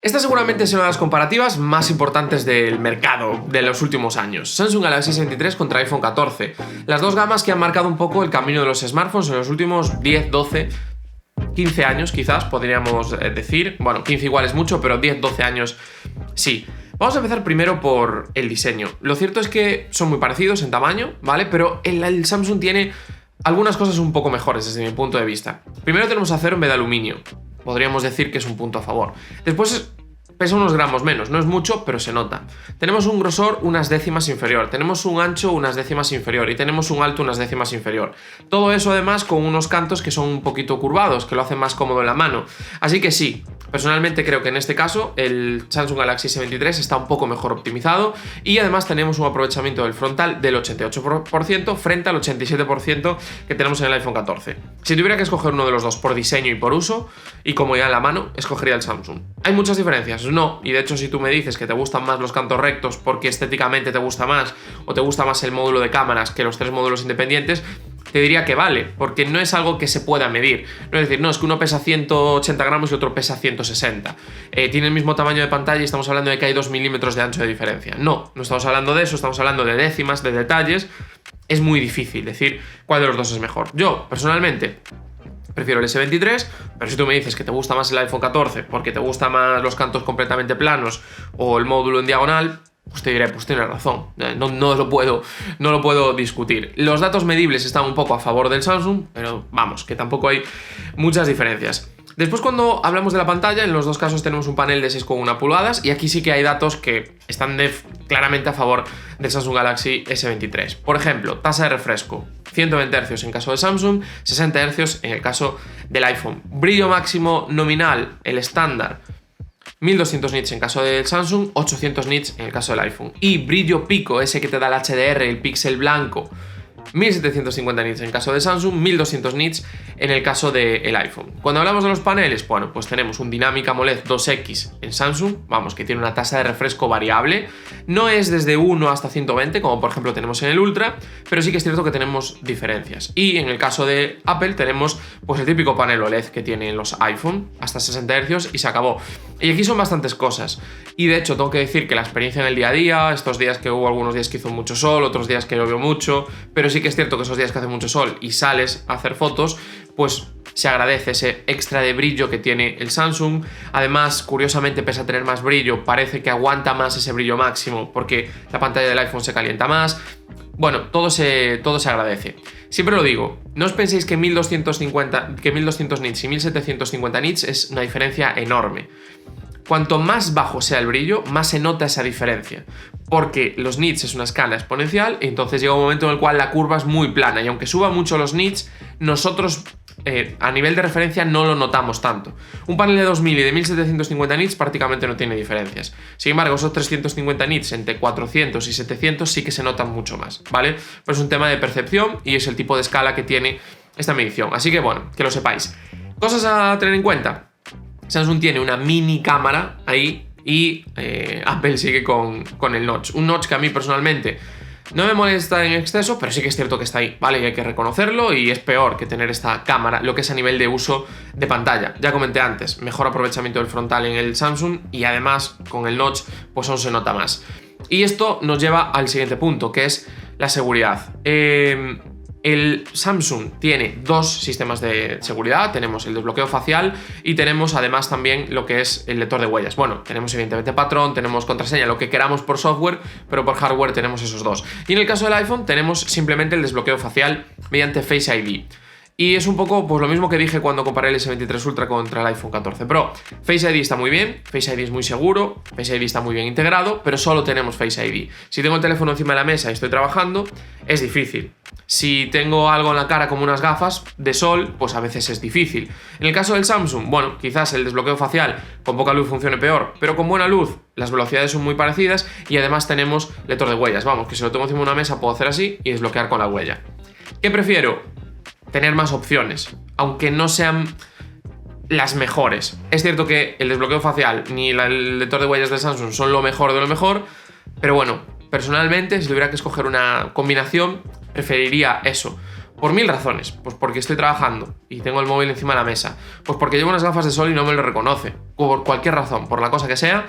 Esta seguramente es una de las comparativas más importantes del mercado de los últimos años. Samsung Galaxy S23 contra iPhone 14. Las dos gamas que han marcado un poco el camino de los smartphones en los últimos 10, 12, 15 años quizás, podríamos decir. Bueno, 15 igual es mucho, pero 10, 12 años sí. Vamos a empezar primero por el diseño. Lo cierto es que son muy parecidos en tamaño, ¿vale? Pero el Samsung tiene algunas cosas un poco mejores desde mi punto de vista. Primero tenemos acero en vez de aluminio. Podríamos decir que es un punto a favor. Después pesa unos gramos menos, no es mucho, pero se nota. Tenemos un grosor unas décimas inferior, tenemos un ancho unas décimas inferior y tenemos un alto unas décimas inferior. Todo eso además con unos cantos que son un poquito curvados, que lo hacen más cómodo en la mano. Así que sí, personalmente creo que en este caso el Samsung Galaxy S23 está un poco mejor optimizado y además tenemos un aprovechamiento del frontal del 88% frente al 87% que tenemos en el iPhone 14. Si tuviera que escoger uno de los dos por diseño y por uso y comodidad en la mano, escogería el Samsung. ¿Hay muchas diferencias? No, y de hecho si tú me dices que te gustan más los cantos rectos porque estéticamente te gusta más o te gusta más el módulo de cámaras que los tres módulos independientes, te diría que vale, porque no es algo que se pueda medir. No es decir, no, es que uno pesa 180 gramos y otro pesa 160. Tiene el mismo tamaño de pantalla y estamos hablando de que hay 2 milímetros de ancho de diferencia. No estamos hablando de eso, estamos hablando de décimas, de detalles. Es muy difícil decir cuál de los dos es mejor. Yo, personalmente, prefiero el S23, pero si tú me dices que te gusta más el iPhone 14 porque te gustan más los cantos completamente planos o el módulo en diagonal, pues te diré, pues tienes razón, no lo puedo discutir. Los datos medibles están un poco a favor del Samsung, pero vamos, que tampoco hay muchas diferencias. Después, cuando hablamos de la pantalla, en los dos casos tenemos un panel de 6,1 pulgadas y aquí sí que hay datos que están claramente a favor del Samsung Galaxy S23. Por ejemplo, tasa de refresco, 120 Hz en caso de Samsung, 60 Hz en el caso del iPhone. Brillo máximo nominal, el estándar, 1200 nits en caso del Samsung, 800 nits en el caso del iPhone. Y brillo pico, ese que te da el HDR, el píxel blanco, 1750 nits en el caso de Samsung, 1200 nits en el caso del iPhone. Cuando hablamos de los paneles, bueno, pues tenemos un Dynamic AMOLED 2X en Samsung, vamos, que tiene una tasa de refresco variable. No es desde 1 hasta 120, como por ejemplo tenemos en el Ultra, pero sí que es cierto que tenemos diferencias. Y en el caso de Apple tenemos pues el típico panel OLED que tienen los iPhone, hasta 60 Hz y se acabó. Y aquí son bastantes cosas. Y de hecho tengo que decir que la experiencia en el día a día, estos días que hubo algunos días que hizo mucho sol, otros días que llovió mucho, pero sí que es cierto que esos días que hace mucho sol y sales a hacer fotos, pues se agradece ese extra de brillo que tiene el Samsung. Además, curiosamente, pese a tener más brillo, parece que aguanta más ese brillo máximo porque la pantalla del iPhone se calienta más. Bueno, todo se agradece. Siempre lo digo, no os penséis que 1200 nits y 1750 nits es una diferencia enorme. Cuanto más bajo sea el brillo, más se nota esa diferencia, porque los nits es una escala exponencial y entonces llega un momento en el cual la curva es muy plana y aunque suba mucho los nits, nosotros a nivel de referencia no lo notamos tanto. Un panel de 2000 y de 1750 nits prácticamente no tiene diferencias. Sin embargo, esos 350 nits entre 400 y 700 sí que se notan mucho más, ¿vale? Pero es un tema de percepción y es el tipo de escala que tiene esta medición. Así que bueno, que lo sepáis. Cosas a tener en cuenta. Samsung tiene una mini cámara ahí y Apple sigue con el notch. Un notch que a mí personalmente no me molesta en exceso, pero sí que es cierto que está ahí, ¿vale? Y hay que reconocerlo y es peor que tener esta cámara, lo que es a nivel de uso de pantalla. Ya comenté antes, mejor aprovechamiento del frontal en el Samsung y además con el notch pues aún se nota más. Y esto nos lleva al siguiente punto, que es la seguridad. El Samsung tiene dos sistemas de seguridad, tenemos el desbloqueo facial y tenemos además también lo que es el lector de huellas. Bueno, tenemos evidentemente patrón, tenemos contraseña, lo que queramos por software, pero por hardware tenemos esos dos. Y en el caso del iPhone tenemos simplemente el desbloqueo facial mediante Face ID. Y es un poco pues lo mismo que dije cuando comparé el S23 Ultra contra el iPhone 14 Pro. Face ID está muy bien, Face ID es muy seguro, Face ID está muy bien integrado, pero solo tenemos Face ID. Si tengo el teléfono encima de la mesa y estoy trabajando, es difícil. Si tengo algo en la cara como unas gafas de sol, pues a veces es difícil. En el caso del Samsung, bueno, quizás el desbloqueo facial con poca luz funcione peor, pero con buena luz las velocidades son muy parecidas y además tenemos lector de huellas. Vamos, que si lo tengo encima de una mesa puedo hacer así y desbloquear con la huella. ¿Qué prefiero? Tener más opciones, aunque no sean las mejores. Es cierto que el desbloqueo facial ni el lector de huellas de Samsung son lo mejor de lo mejor, pero bueno, personalmente, si tuviera que escoger una combinación, preferiría eso. Por 1000 razones. Pues porque estoy trabajando y tengo el móvil encima de la mesa. Pues porque llevo unas gafas de sol y no me lo reconoce. Por cualquier razón, por la cosa que sea,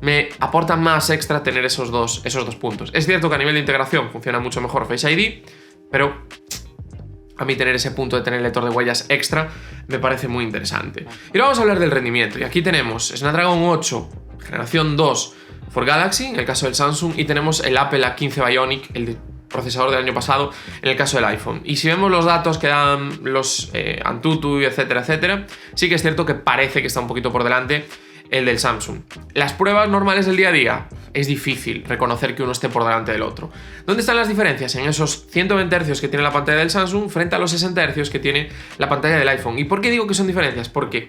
me aporta más extra tener esos dos puntos. Es cierto que a nivel de integración funciona mucho mejor Face ID, pero a mí tener ese punto de tener el lector de huellas extra me parece muy interesante. Y ahora vamos a hablar del rendimiento. Y aquí tenemos Snapdragon 8, generación 2 for Galaxy, en el caso del Samsung, y tenemos el Apple A15 Bionic, el procesador del año pasado, en el caso del iPhone. Y si vemos los datos que dan los Antutu, etcétera, etcétera, sí que es cierto que parece que está un poquito por delante el del Samsung. Las pruebas normales del día a día, es difícil reconocer que uno esté por delante del otro. ¿Dónde están las diferencias? En esos 120 Hz que tiene la pantalla del Samsung frente a los 60 Hz que tiene la pantalla del iPhone. ¿Y por qué digo que son diferencias? Porque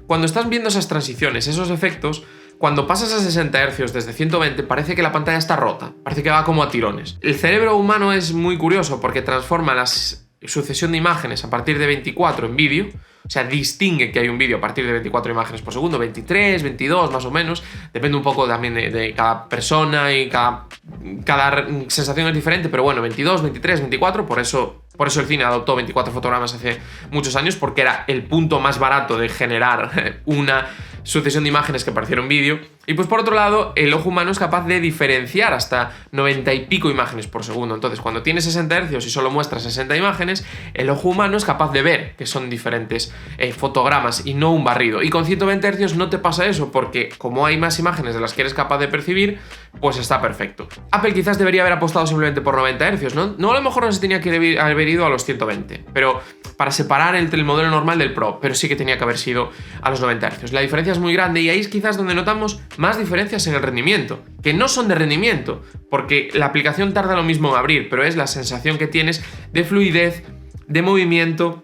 cuando estás viendo esas transiciones, esos efectos, cuando pasas a 60 Hz desde 120 parece que la pantalla está rota, parece que va como a tirones. El cerebro humano es muy curioso porque transforma la sucesión de imágenes a partir de 24 en vídeo. O sea, distingue que hay un vídeo a partir de 24 imágenes por segundo, 23, 22 más o menos. Depende un poco también de cada persona y cada sensación es diferente, pero bueno, 22, 23, 24, por eso el cine adoptó 24 fotogramas hace muchos años, porque era el punto más barato de generar una sucesión de imágenes que pareciera un vídeo. Y pues por otro lado, el ojo humano es capaz de diferenciar hasta 90 y pico imágenes por segundo. Entonces, cuando tienes 60 Hz y solo muestra 60 imágenes, el ojo humano es capaz de ver que son diferentes fotogramas y no un barrido. Y con 120 Hz no te pasa eso, porque como hay más imágenes de las que eres capaz de percibir, pues está perfecto. Apple quizás debería haber apostado simplemente por 90 Hz, ¿no? No, a lo mejor no se tenía que haber ido a los 120, pero para separar entre el modelo normal del Pro, pero sí que tenía que haber sido a los 90 Hz. La diferencia es muy grande y ahí es quizás donde notamos más diferencias en el rendimiento, que no son de rendimiento, porque la aplicación tarda lo mismo en abrir, pero es la sensación que tienes de fluidez, de movimiento,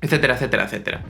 etcétera, etcétera, etcétera.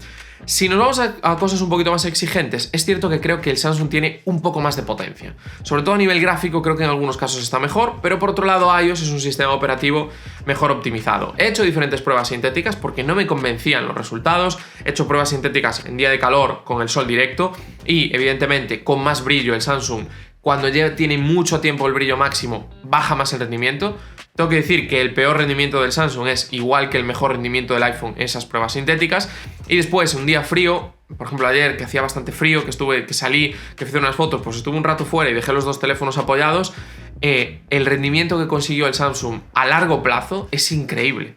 Si nos vamos a cosas un poquito más exigentes, es cierto que creo que el Samsung tiene un poco más de potencia. Sobre todo a nivel gráfico creo que en algunos casos está mejor, pero por otro lado iOS es un sistema operativo mejor optimizado. He hecho diferentes pruebas sintéticas porque no me convencían los resultados. He hecho pruebas sintéticas en día de calor con el sol directo y evidentemente con más brillo el Samsung. Cuando ya tiene mucho tiempo el brillo máximo, baja más el rendimiento. Tengo que decir que el peor rendimiento del Samsung es igual que el mejor rendimiento del iPhone en esas pruebas sintéticas. Y después, un día frío, por ejemplo ayer que hacía bastante frío, que salí, que hice unas fotos, pues estuve un rato fuera y dejé los dos teléfonos apoyados, el rendimiento que consiguió el Samsung a largo plazo es increíble.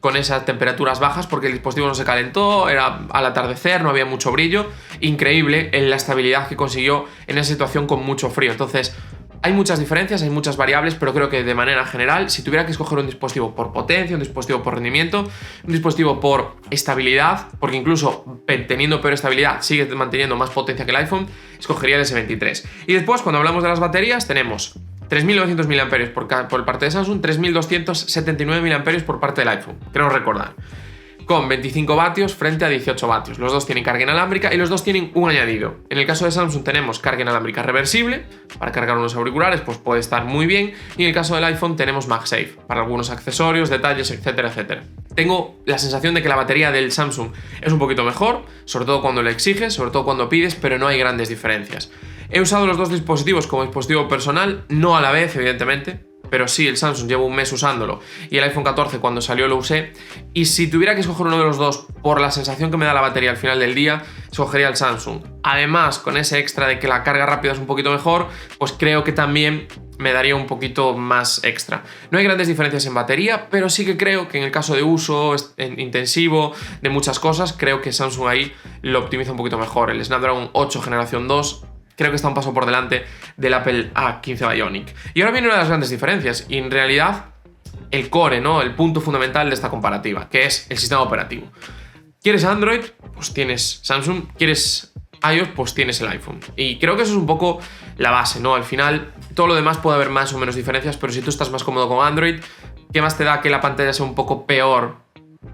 Con esas temperaturas bajas, porque el dispositivo no se calentó, era al atardecer, no había mucho brillo. Increíble en la estabilidad que consiguió en esa situación con mucho frío. Entonces, hay muchas diferencias, hay muchas variables, pero creo que de manera general, si tuviera que escoger un dispositivo por potencia, un dispositivo por rendimiento, un dispositivo por estabilidad, porque incluso teniendo peor estabilidad sigue manteniendo más potencia que el iPhone, escogería el S23. Y después, cuando hablamos de las baterías, tenemos 3.900 mAh por parte de Samsung, 3.279 mAh por parte del iPhone, creo recordar, con 25 vatios frente a 18 vatios. Los dos tienen carga inalámbrica y los dos tienen un añadido. En el caso de Samsung tenemos carga inalámbrica reversible, para cargar unos auriculares pues puede estar muy bien, y en el caso del iPhone tenemos MagSafe, para algunos accesorios, detalles, etcétera, etcétera. Tengo la sensación de que la batería del Samsung es un poquito mejor, sobre todo cuando lo exiges, sobre todo cuando pides, pero no hay grandes diferencias. He usado los dos dispositivos como dispositivo personal, no a la vez, evidentemente, pero sí, el Samsung llevo un mes usándolo y el iPhone 14 cuando salió lo usé. Y si tuviera que escoger uno de los dos por la sensación que me da la batería al final del día, escogería el Samsung. Además, con ese extra de que la carga rápida es un poquito mejor, pues creo que también me daría un poquito más extra. No hay grandes diferencias en batería, pero sí que creo que en el caso de uso intensivo de muchas cosas, creo que Samsung ahí lo optimiza un poquito mejor. El Snapdragon 8 generación 2 creo que está un paso por delante del Apple A15 Bionic. Y ahora viene una de las grandes diferencias, y en realidad el core, ¿no? El punto fundamental de esta comparativa, que es el sistema operativo. ¿Quieres Android? Pues tienes Samsung. ¿Quieres iOS? Pues tienes el iPhone. Y creo que eso es un poco la base, ¿no? Al final, todo lo demás puede haber más o menos diferencias, pero si tú estás más cómodo con Android, ¿qué más te da que la pantalla sea un poco peor,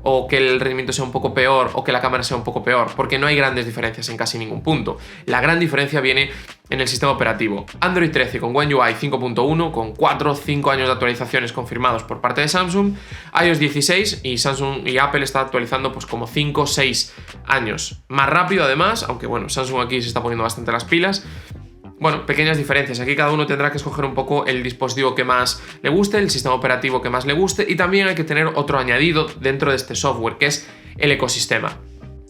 o que el rendimiento sea un poco peor, o que la cámara sea un poco peor? Porque no hay grandes diferencias en casi ningún punto. La gran diferencia viene en el sistema operativo. Android 13 con One UI 5.1, con 4 o 5 años de actualizaciones confirmados por parte de Samsung. iOS 16 y Samsung y Apple está actualizando pues como 5 o 6 años. Más rápido además, aunque bueno, Samsung aquí se está poniendo bastante las pilas. bueno, pequeñas diferencias. Aquí cada uno tendrá que escoger un poco el dispositivo que más le guste, el sistema operativo que más le guste, y también hay que tener otro añadido dentro de este software, que es el ecosistema.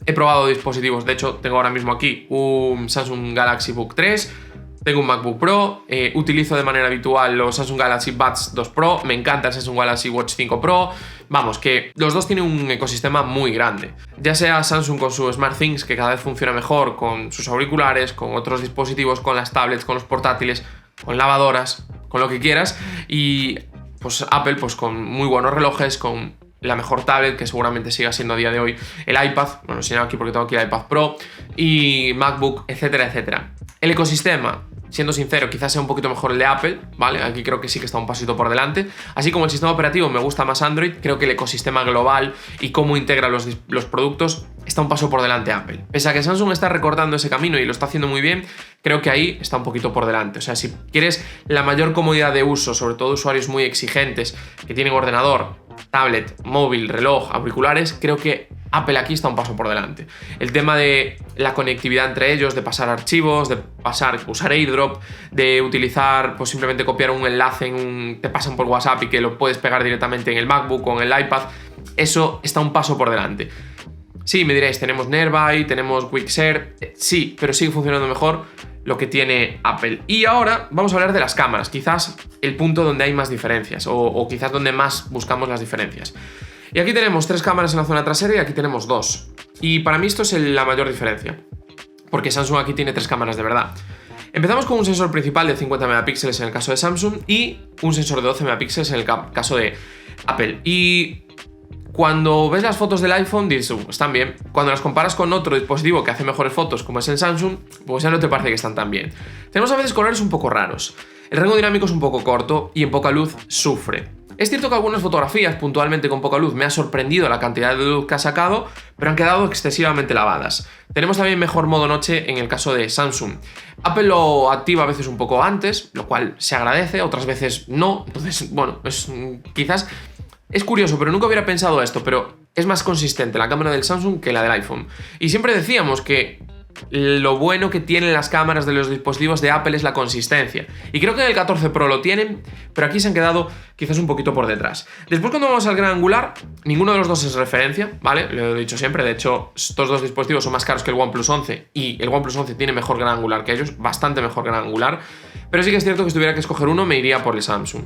He probado dispositivos, de hecho tengo ahora mismo aquí un Samsung Galaxy Book 3, tengo un MacBook Pro, utilizo de manera habitual los Samsung Galaxy Buds 2 Pro, me encanta el Samsung Galaxy Watch 5 Pro, vamos, que los dos tienen un ecosistema muy grande. Ya sea Samsung con su SmartThings, que cada vez funciona mejor, con sus auriculares, con otros dispositivos, con las tablets, con los portátiles, con lavadoras, con lo que quieras, y pues Apple pues con muy buenos relojes, con la mejor tablet, que seguramente siga siendo a día de hoy el iPad, bueno, lo enseño aquí porque tengo aquí el iPad Pro, y MacBook, etcétera, etcétera. El ecosistema, siendo sincero, quizás sea un poquito mejor el de Apple, ¿vale? Aquí creo que sí que está un pasito por delante. Así como el sistema operativo me gusta más Android, creo que el ecosistema global y cómo integra los productos está un paso por delante Apple. Pese a que Samsung está recortando ese camino y lo está haciendo muy bien, creo que ahí está un poquito por delante. O sea, si quieres la mayor comodidad de uso, sobre todo usuarios muy exigentes que tienen ordenador, tablet, móvil, reloj, auriculares, creo que Apple aquí está un paso por delante. El tema de la conectividad entre ellos, de pasar archivos, de usar AirDrop, de utilizar, pues simplemente copiar un enlace te pasan por WhatsApp y que lo puedes pegar directamente en el MacBook o en el iPad, eso está un paso por delante. Sí, me diréis, tenemos Nearby, tenemos QuickShare, sí, pero sigue funcionando mejor lo que tiene Apple. Y ahora vamos a hablar de las cámaras, quizás el punto donde hay más diferencias, o quizás donde más buscamos las diferencias. Y aquí tenemos 3 cámaras en la zona trasera y aquí tenemos 2. Y para mí esto es la mayor diferencia, porque Samsung aquí tiene 3 cámaras de verdad. Empezamos con un sensor principal de 50 megapíxeles en el caso de Samsung y un sensor de 12 megapíxeles en el caso de Apple. Y cuando ves las fotos del iPhone dices, están bien. Cuando las comparas con otro dispositivo que hace mejores fotos, como es el Samsung, pues ya no te parece que están tan bien. Tenemos a veces colores un poco raros. El rango dinámico es un poco corto y en poca luz sufre. Es cierto que algunas fotografías, puntualmente con poca luz, me ha sorprendido la cantidad de luz que ha sacado, pero han quedado excesivamente lavadas. Tenemos también mejor modo noche en el caso de Samsung. Apple lo activa a veces un poco antes, lo cual se agradece, otras veces no. Entonces, bueno, quizás es curioso, pero nunca hubiera pensado esto, pero es más consistente la cámara del Samsung que la del iPhone. Y siempre decíamos que lo bueno que tienen las cámaras de los dispositivos de Apple es la consistencia. Y creo que en el 14 Pro lo tienen, pero aquí se han quedado quizás un poquito por detrás. Después, cuando vamos al gran angular, ninguno de los dos es referencia, ¿vale? Lo he dicho siempre, de hecho, estos dos dispositivos son más caros que el OnePlus 11 y el OnePlus 11 tiene mejor gran angular que ellos, bastante mejor gran angular. Pero sí que es cierto que si tuviera que escoger uno, me iría por el Samsung.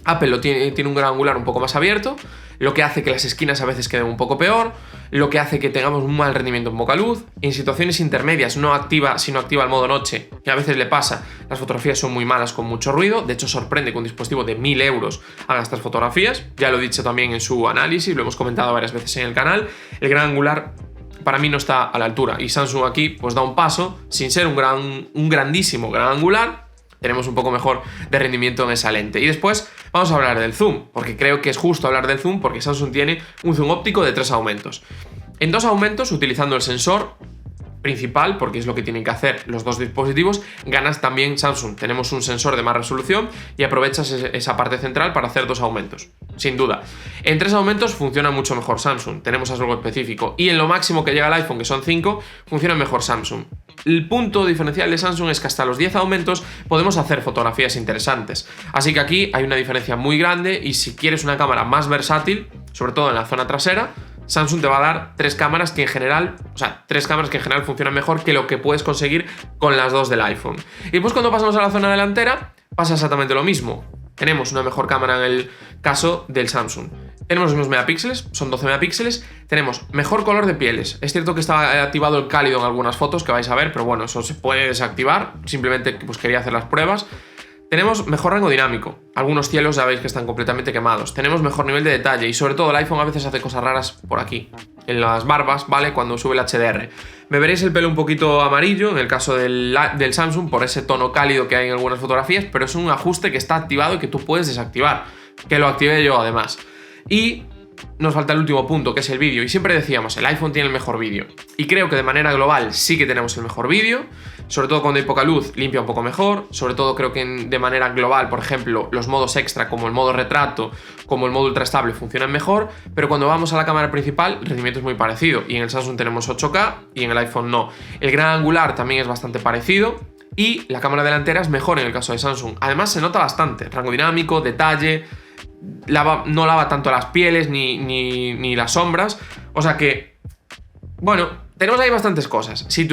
Apple tiene un gran angular un poco más abierto, lo que hace que las esquinas a veces queden un poco peor, lo que hace que tengamos un mal rendimiento en poca luz. En situaciones intermedias no activa el modo noche, que a veces le pasa, las fotografías son muy malas con mucho ruido. De hecho, sorprende que un dispositivo de 1000 euros haga estas fotografías. Ya lo he dicho también en su análisis, lo hemos comentado varias veces en el canal. El gran angular para mí no está a la altura y Samsung aquí pues da un paso, sin ser un grandísimo gran angular. Tenemos un poco mejor de rendimiento en esa lente. Y después vamos a hablar del zoom, porque creo que es justo hablar del zoom, porque Samsung tiene un zoom óptico de 3 aumentos. En 2 aumentos, utilizando el sensor principal, porque es lo que tienen que hacer los dos dispositivos, ganas también Samsung. Tenemos un sensor de más resolución y aprovechas esa parte central para hacer 2 aumentos, sin duda. En 3 aumentos funciona mucho mejor Samsung, tenemos algo específico. Y en lo máximo que llega el iPhone, que son 5, funciona mejor Samsung. El punto diferencial de Samsung es que hasta los 10 aumentos podemos hacer fotografías interesantes. Así que aquí hay una diferencia muy grande y si quieres una cámara más versátil, sobre todo en la zona trasera, Samsung te va a dar 3 cámaras que en general funcionan mejor que lo que puedes conseguir con las 2 del iPhone. Y después, cuando pasamos a la zona delantera, pasa exactamente lo mismo. Tenemos una mejor cámara en el caso del Samsung. Tenemos los mismos megapíxeles, son 12 megapíxeles. Tenemos mejor color de pieles. Es cierto que está activado el cálido en algunas fotos que vais a ver, pero bueno, eso se puede desactivar. Simplemente pues quería hacer las pruebas. Tenemos mejor rango dinámico. Algunos cielos ya veis que están completamente quemados. Tenemos mejor nivel de detalle y sobre todo el iPhone a veces hace cosas raras por aquí, en las barbas, ¿vale? Cuando sube el HDR. Me veréis el pelo un poquito amarillo en el caso del Samsung por ese tono cálido que hay en algunas fotografías, pero es un ajuste que está activado y que tú puedes desactivar. Que lo activé yo además. Y nos falta el último punto, que es el vídeo. Y siempre decíamos, el iPhone tiene el mejor vídeo. Y creo que de manera global sí que tenemos el mejor vídeo. Sobre todo cuando hay poca luz, limpia un poco mejor. Sobre todo creo que de manera global, por ejemplo, los modos extra, como el modo retrato, como el modo ultra estable, funcionan mejor. Pero cuando vamos a la cámara principal, el rendimiento es muy parecido. Y en el Samsung tenemos 8K y en el iPhone no. El gran angular también es bastante parecido. y la cámara delantera es mejor en el caso de Samsung. Además se nota bastante, rango dinámico, detalle, no lava tanto las pieles ni las sombras, o sea que, bueno, tenemos ahí bastantes cosas. Si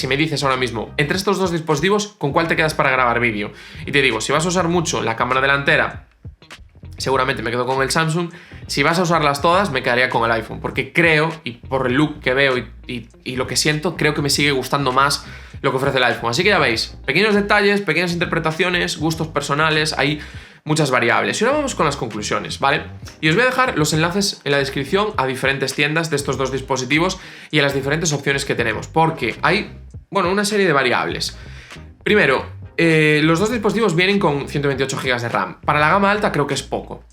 me dices ahora mismo, entre estos dos dispositivos, ¿con cuál te quedas para grabar vídeo? Y te digo, si vas a usar mucho la cámara delantera, seguramente me quedo con el Samsung. Si vas a usarlas todas, me quedaría con el iPhone, porque creo, y por el look que veo y lo que siento, creo que me sigue gustando más lo que ofrece el iPhone. Así que ya veis, pequeños detalles, pequeñas interpretaciones, gustos personales, hay muchas variables. Y ahora vamos con las conclusiones, ¿vale? Y os voy a dejar los enlaces en la descripción a diferentes tiendas de estos dos dispositivos y a las diferentes opciones que tenemos, porque hay, bueno, una serie de variables. Primero, los dos dispositivos vienen con 128 GB de RAM. Para la gama alta creo que es poco.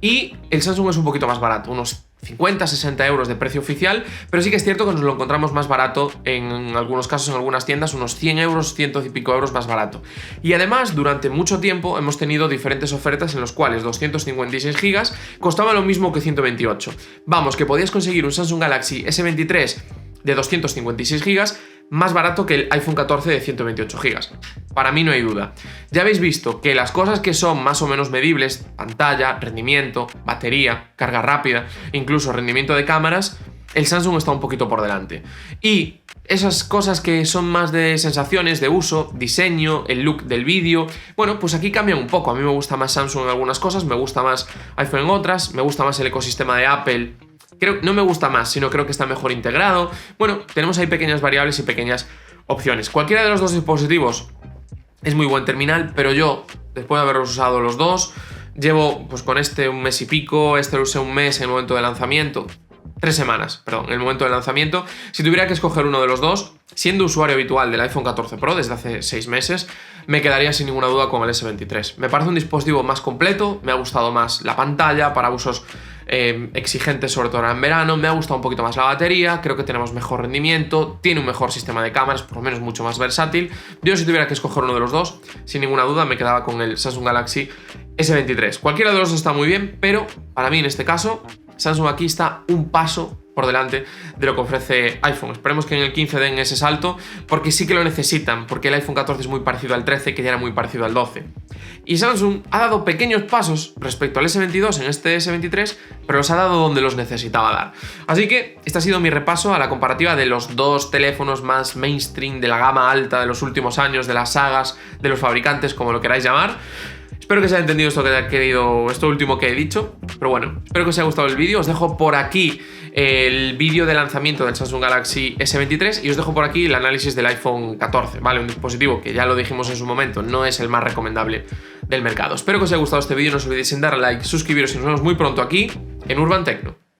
Y el Samsung es un poquito más barato, unos 50-60 euros de precio oficial, pero sí que es cierto que nos lo encontramos más barato en algunos casos, en algunas tiendas, unos 100 euros, 100 y pico euros más barato. Y además, durante mucho tiempo hemos tenido diferentes ofertas en los cuales 256 GB costaba lo mismo que 128. Vamos, que podías conseguir un Samsung Galaxy S23 de 256 GB más barato que el iPhone 14 de 128 GB. Para mí no hay duda. Ya habéis visto que las cosas que son más o menos medibles, pantalla, rendimiento, batería, carga rápida, incluso rendimiento de cámaras, el Samsung está un poquito por delante. Y esas cosas que son más de sensaciones, de uso, diseño, el look del vídeo, bueno, pues aquí cambian un poco. A mí me gusta más Samsung en algunas cosas, me gusta más iPhone en otras, me gusta más el ecosistema de Apple. No me gusta más, sino creo que está mejor integrado. Bueno, tenemos ahí pequeñas variables y pequeñas opciones. Cualquiera de los dos dispositivos es muy buen terminal, pero yo, después de haberlos usado los dos, llevo pues con este un mes y pico, este lo usé un mes en el momento de lanzamiento. 3 semanas, perdón, en el momento de lanzamiento. Si tuviera que escoger uno de los dos, siendo usuario habitual del iPhone 14 Pro desde hace 6 meses, me quedaría sin ninguna duda con el S23. Me parece un dispositivo más completo, me ha gustado más la pantalla para usos exigentes, sobre todo ahora en verano, me ha gustado un poquito más la batería, creo que tenemos mejor rendimiento, tiene un mejor sistema de cámaras, por lo menos mucho más versátil. Yo, si tuviera que escoger uno de los dos, sin ninguna duda me quedaba con el Samsung Galaxy S23. Cualquiera de los dos está muy bien, pero para mí en este caso Samsung aquí está un paso por delante de lo que ofrece iPhone. Esperemos que en el 15 den ese salto, porque sí que lo necesitan, porque el iPhone 14 es muy parecido al 13, que ya era muy parecido al 12. Y Samsung ha dado pequeños pasos respecto al S22 en este S23, pero los ha dado donde los necesitaba dar. Así que este ha sido mi repaso a la comparativa de los dos teléfonos más mainstream de la gama alta de los últimos años, de las sagas, de los fabricantes, como lo queráis llamar. Espero que se haya entendido esto último que he dicho, pero bueno, espero que os haya gustado el vídeo. Os dejo por aquí el vídeo de lanzamiento del Samsung Galaxy S23 y os dejo por aquí el análisis del iPhone 14, ¿vale? Un dispositivo que ya lo dijimos en su momento, no es el más recomendable del mercado. Espero que os haya gustado este vídeo, no os olvidéis en darle like, suscribiros y nos vemos muy pronto aquí en Urban Tecno.